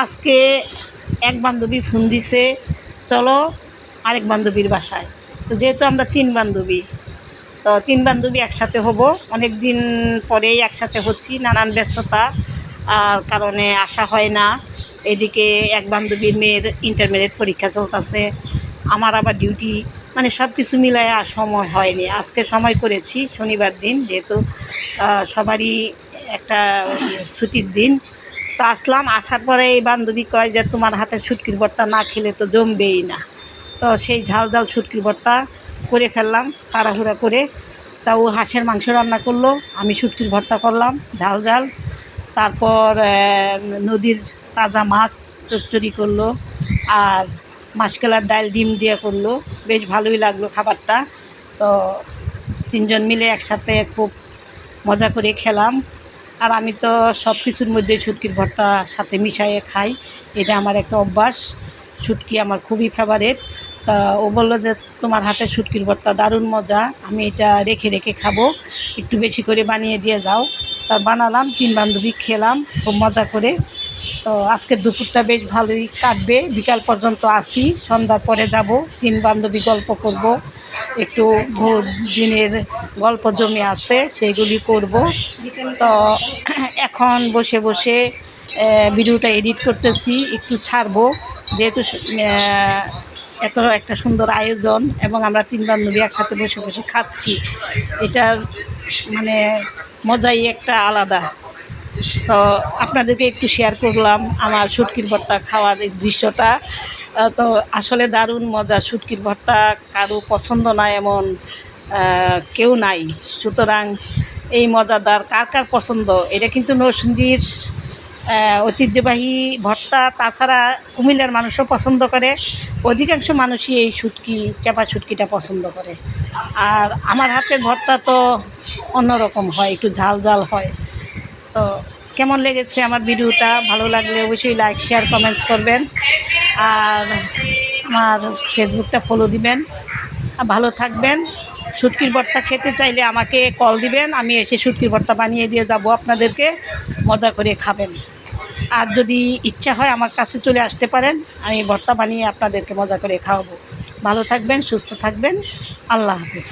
আজকে এক বান্ধবী ফোন দিছে, চলো আরেক বান্ধবীর বাসায়। তো যেহেতু আমরা 3 বান্ধবী, তো 3 বান্ধবী একসাথে হব। অনেক দিন পরেই একসাথে হচ্ছি, নানান ব্যস্ততা আর কারণে আসা হয় না। এদিকে এক বান্ধবীর মেয়ের ইন্টারমিডিয়েট পরীক্ষা চলতেছে, আমার আবার ডিউটি, মানে সব কিছু মিলায় আর সময় হয়নি। আজকে সময় করেছি, শনিবার দিন, যেহেতু সবারই একটা ছুটির দিন। তো আসলাম, আসার পরে এই বান্ধবী কয় যে তোমার হাতে শুটকির ভর্তা না খেলে তো জমবেই না। তো সেই ঝাল ঝাল শুটকির ভর্তা করে ফেললাম তাড়াহুড়া করে। তা ও হাঁসের মাংস রান্না করলো, আমি শুটকির ভর্তা করলাম ঝাল ঝাল। তারপর নদীর তাজা মাছ চচ্চড়ি করলো, আর মাসকলার ডাল ডিম দিয়ে করলো। বেশ ভালোই লাগলো খাবারটা। তো 3 জন মিলে একসাথে খুব মজা করে খেলাম। আর আমি তো সব কিছুর মধ্যে শুটকির ভর্তা সাথে মিশিয়ে খাই, এটা আমার একটা অভ্যাস। শুটকি আমার খুবই ফেভারিট। তা ও বললো যে তোমার হাতে শুটকির ভর্তা দারুণ মজা, আমি এটা রেখে রেখে খাবো, একটু বেশি করে বানিয়ে দিয়ে যাও। তা বানালাম, 3 বান্ধবী খেলাম খুব মজা করে। তো আজকের দুপুরটা বেশ ভালোই কাটবে, বিকাল পর্যন্ত আসি, সন্ধ্যার পরে যাব। 3 বান্ধবী গল্প করব, একটু দিনের গল্প জমে আছে সেগুলি করব। তো এখন বসে বসে ভিডিওটা এডিট করতেছি, একটু ছাড়বো। যেহেতু এত একটা সুন্দর আয়োজন এবং আমরা 3 বান্ধবী একসাথে বসে বসে খাচ্ছি, এটার মানে মজাই একটা আলাদা। তো আপনাদেরকে একটু শেয়ার করলাম আমার শুটকির ভর্তা খাওয়ার এই দৃশ্যটা। তো আসলে দারুণ মজা। শুটকির ভর্তা কারো পছন্দ না এমন কেউ নাই। সুতরাং এই মজাদার কার কার পছন্দ, এটা কিন্তু নরসিংদীর ঐতিহ্যবাহী ভর্তা। তাছাড়া কুমিল্লার মানুষও পছন্দ করে, অধিকাংশ মানুষই এই শুটকি, চাপা শুটকিটা পছন্দ করে। আর আমার হাতের ভর্তা তো অন্যরকম হয়, একটু ঝাল ঝাল হয়। তো কেমন লেগেছে আমার ভিডিওটা? ভালো লাগলে অবশ্যই লাইক, শেয়ার, কমেন্টস করবেন। আর আমার ফেসবুকটা ফলো দিবেন। ভালো থাকবেন। শুটকির ভর্তা খেতে চাইলে আমাকে কল দিবেন, আমি এসে শুটকির ভর্তা বানিয়ে দিয়ে যাব আপনাদেরকে, মজা করে খাবেন। আর যদি ইচ্ছা হয় আমার কাছে চলে আসতে পারেন, আমি ভর্তা বানিয়ে আপনাদেরকে মজা করে খাওয়াবো। ভালো থাকবেন, সুস্থ থাকবেন। আল্লাহ হাফিজ।